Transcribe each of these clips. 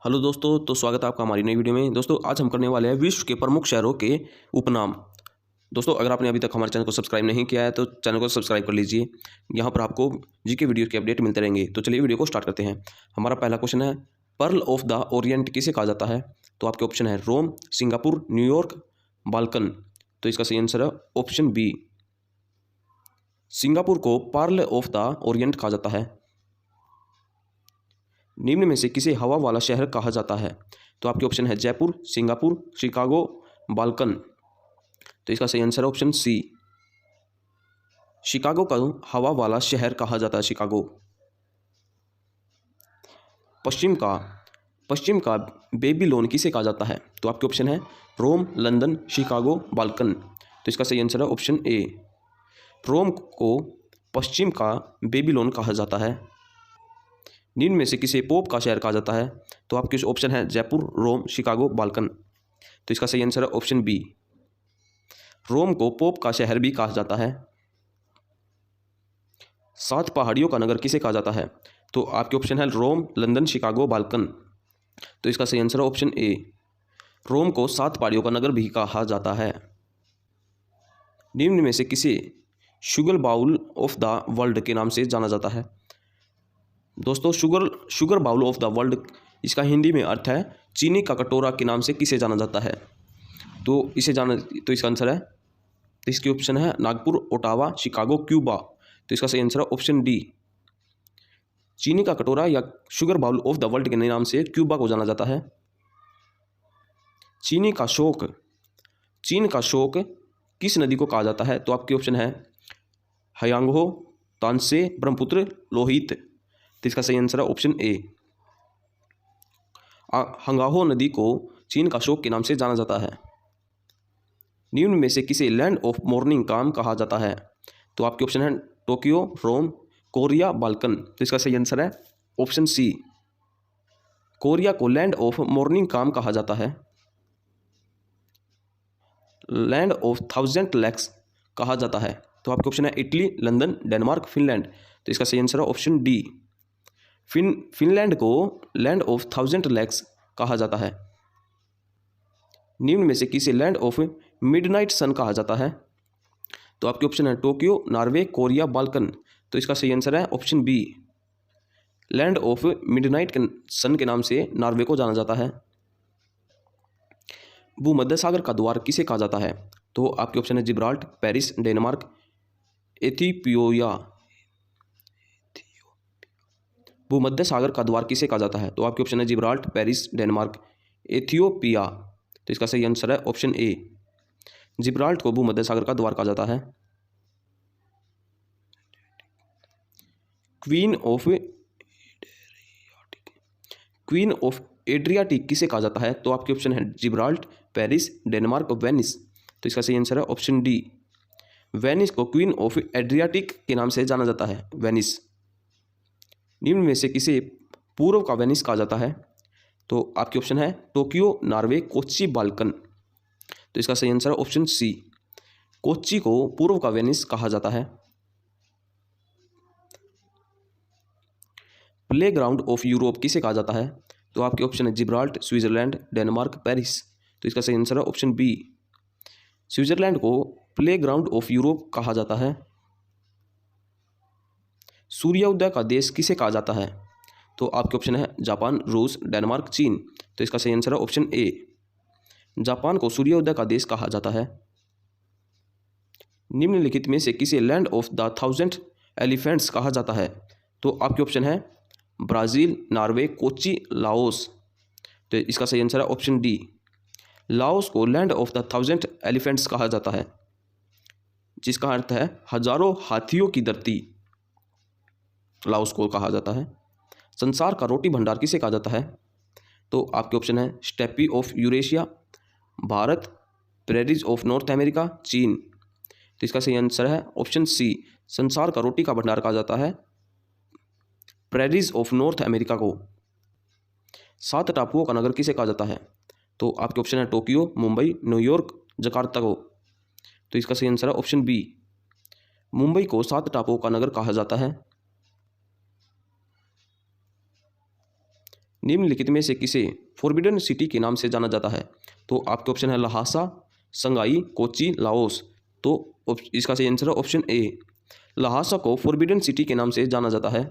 Hello दोस्तों, तो स्वागत है आपका हमारी नई वीडियो में। दोस्तों आज हम करने वाले हैं विश्व के प्रमुख शहरों के उपनाम। दोस्तों अगर आपने अभी तक हमारे चैनल को सब्सक्राइब नहीं किया है तो चैनल को सब्सक्राइब कर लीजिए। यहाँ पर आपको जीके वीडियो के अपडेट मिलते रहेंगे। तो चलिए वीडियो को स्टार्ट करते हैं। हमारा पहला क्वेश्चन है, पर्ल ऑफ द ओरिएंट किसे कहा जाता है? तो आपके ऑप्शन है रोम, सिंगापुर, न्यूयॉर्क, बाल्कन। तो इसका सही आंसर है ऑप्शन बी, सिंगापुर को पर्ल ऑफ द ओरिएंट कहा जाता है। निम्न में से किसे हवा वाला शहर कहा जाता है? तो आपके ऑप्शन है जयपुर, सिंगापुर, शिकागो, बाल्कन। तो इसका सही आंसर है ऑप्शन सी, शिकागो को हवा वाला शहर कहा जाता है। शिकागो। पश्चिम का बेबीलोन किसे कहा जाता है? तो आपके ऑप्शन है रोम, लंदन, शिकागो, बाल्कन। तो इसका सही आंसर है ऑप्शन ए, रोम को पश्चिम का बेबीलोन कहा जाता है। निम्न में से किसे पोप का शहर कहा जाता है? तो आपके ऑप्शन है जयपुर, रोम, शिकागो, बाल्कन। तो इसका सही आंसर है ऑप्शन बी, रोम को पोप का शहर भी कहा जाता है। 7 पहाड़ियों का नगर किसे कहा जाता है? तो आपके ऑप्शन है रोम, लंदन, शिकागो, बाल्कन। तो इसका सही आंसर है ऑप्शन ए, रोम को 7 पहाड़ियों का नगर भी कहा जाता है। निम्न में से किसे sugar bowl of the world के नाम से जाना जाता है? दोस्तों sugar bowl of the world, इसका हिंदी में अर्थ है चीनी का कटोरा के नाम से किसे जाना जाता है? तो इसका आंसर है, तो इसके ऑप्शन है नागपुर, ओटावा, शिकागो, क्यूबा। तो इसका सही आंसर है ऑप्शन डी, चीनी का कटोरा या sugar bowl of the world के नाम से क्यूबा को जाना जाता है। चीन का शोक किस नदी को कहा जाता है? तो आपके ऑप्शन है हयांगहो, तानसे, ब्रह्मपुत्र, लोहित। तो इसका सही आंसर है ऑप्शन ए, हंगाहो नदी को चीन का शोक के नाम से जाना जाता है। निम्न में से किसे लैंड ऑफ मॉर्निंग काम कहा जाता है? तो आपके ऑप्शन है टोक्यो, रोम, कोरिया, बाल्कन। तो इसका सही आंसर है ऑप्शन सी, कोरिया को लैंड ऑफ मॉर्निंग काम कहा जाता है। लैंड ऑफ 1000 लेक्स कहा जाता है। तो आपके ऑप्शन है इटली, लंदन, डेनमार्क, फिनलैंड। तो इसका सही आंसर है ऑप्शन डी, फिनलैंड को लैंड ऑफ 1000 लेक्स कहा जाता है। निम्न में से किसे लैंड ऑफ मिडनाइट सन कहा जाता है? तो आपके ऑप्शन है टोक्यो, नॉर्वे, कोरिया, बाल्कन। तो इसका सही आंसर है option B, land of midnight sun के नाम से नॉर्वे को जाना जाता है। भूमध्य सागर का द्वार किसे कहा जाता है? तो आपके ऑप्शन है जिब्राल्टर, पेरिस, डेनमार्क, एथियोपिया। भूमध्य सागर का द्वार किसे कहा जाता है? तो आपके ऑप्शन है जिब्राल्टर, पेरिस, डेनमार्क, एथियोपिया। तो इसका सही आंसर है ऑप्शन ए, जिब्राल्टर को भूमध्य सागर का द्वार कहा जाता है। क्वीन ऑफ एड्रियाटिक किसे कहा जाता है? तो आपके ऑप्शन है जिब्राल्टर, पेरिस, डेनमार्क, वेनिस। तो इसका सही आंसर है ऑप्शन डी, वेनिस को क्वीन ऑफ एड्रियाटिक के नाम से जाना जाता है, वेनिस। निम्न में से किसे पूर्व का वेनिस कहा जाता है? तो आपके ऑप्शन है टोक्यो, नॉर्वे, कोच्चि, बाल्कन। तो इसका सही आंसर है ऑप्शन सी, कोच्चि को पूर्व का वेनिस कहा जाता है। प्ले ग्राउंड ऑफ यूरोप किसे कहा जाता है? तो आपके ऑप्शन है जिब्राल्टर, स्विट्जरलैंड, डेनमार्क, पेरिस। तो इसका सही आंसर है ऑप्शन बी, स्विट्जरलैंड को प्ले ग्राउंड ऑफ यूरोप कहा जाता है। सूर्योदय का देश किसे कहा जाता है? तो आपके ऑप्शन है जापान, रूस, डेनमार्क, चीन। तो इसका सही आंसर है ऑप्शन ए, जापान को सूर्योदय का देश कहा जाता है। निम्नलिखित में से किसे लैंड ऑफ द 1000 एलिफेंट्स कहा जाता है? तो आपके ऑप्शन है ब्राज़ील, नॉर्वे, कोच्चि, लाओस। तो इसका सही आंसर है ऑप्शन डी, लाओस को लैंड ऑफ द 1000 एलिफेंट्स कहा जाता है, जिसका अर्थ है हजारों हाथियों की धरती, लाओस को कहा जाता है। संसार का रोटी भंडार किसे कहा जाता है? तो आपके ऑप्शन है steppe of Eurasia, Bharat, prairies of north America, चीन। तो इसका सही आंसर है ऑप्शन सी, संसार का रोटी का भंडार कहा जाता है प्रेरीज ऑफ नॉर्थ अमेरिका को। 7 टापुओं का नगर किसे कहा जाता है? तो आपके ऑप्शन है टोक्यो, मुंबई, न्यूयॉर्क, जकार्ता को। तो इसका सही आंसर है ऑप्शन बी, मुंबई को 7 टापुओं का नगर कहा जाता है। निम्नलिखित में से किसे फॉरबिडन सिटी के नाम से जाना जाता है? तो आपके ऑप्शन है लहासा, संगाई, कोची, लाओस। तो इसका सही आंसर है ऑप्शन ए। लहासा को फॉरबिडन सिटी के नाम से जाना जाता है।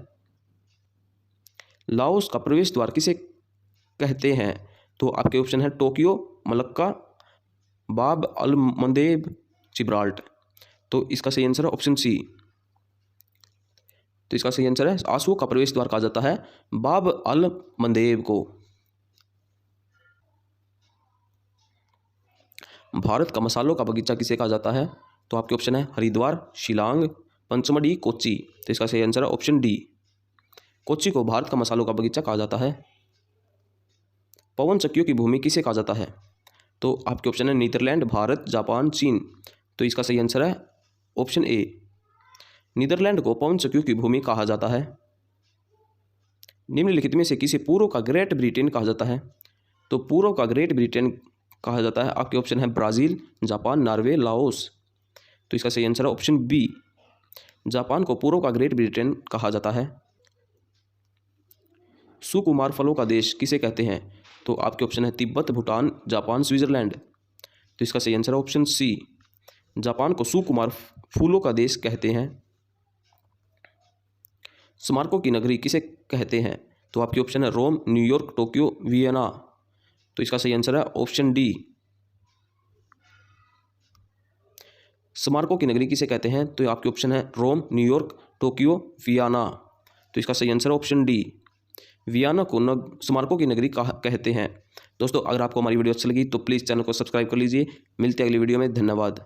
लाओस का प्रवेश द्वार किसे कहते हैं? तो आपके ऑप्शन है टोक्यो, मलक्का, बाब अल मंदेब, जिब्राल्ट। तो इसका सही आंसर है ऑप्शन सी। तो इसका सही आंसर है आंसुओं का प्रवेश द्वार कहा जाता है बाब अल मंदेब को। भारत का मसालों का बगीचा किसे कहा जाता है? तो आपके ऑप्शन है हरिद्वार, शिलांग, पंचमढ़ी, कोच्चि। तो इसका सही आंसर है ऑप्शन डी। कोच्चि को भारत का मसालों का बगीचा कहा जाता है। पवन चक्कियों की भूमि किसे कहा जाता है? तो आपके ऑप्शन है नीदरलैंड, भारत, जापान, चीन। तो इसका सही आंसर है ऑप्शन ए। नीदरलैंड को पवन चक्कियों की भूमि कहा जाता है। निम्नलिखित में से किसे पूर्व का ग्रेट ब्रिटेन कहा जाता है? तो पूर्व का ग्रेट ब्रिटेन कहा जाता है। आपके ऑप्शन है ब्राज़ील, जापान, नॉर्वे, लाओस। तो इसका सही आंसर है ऑप्शन बी। जापान को पूर्व का ग्रेट ब्रिटेन कहा जाता है। सुकुमार फलों का देश किसे कहते हैं? तो आपके ऑप्शन है तिब्बत, भूटान, जापान, स्विट्जरलैंड। तो इसका सही आंसर है ऑप्शन सी। जापान को सुकुमार फूलों का देश कहते हैं। स्मारकों की नगरी किसे कहते हैं? तो आपके ऑप्शन है रोम, न्यूयॉर्क, टोक्यो, वियना। तो इसका सही आंसर है ऑप्शन डी। स्मारकों की नगरी किसे कहते हैं? तो आपके ऑप्शन है रोम, न्यूयॉर्क, टोक्यो, वियना। तो इसका सही आंसर है ऑप्शन डी। वियना को स्मारकों की नगरी कहते हैं। दोस्तों, अगर आपको हमारी वीडियो अच्छी लगी तो प्लीज़ चैनल को सब्सक्राइब कर लीजिए। मिलते हैं अगली वीडियो में। धन्यवाद।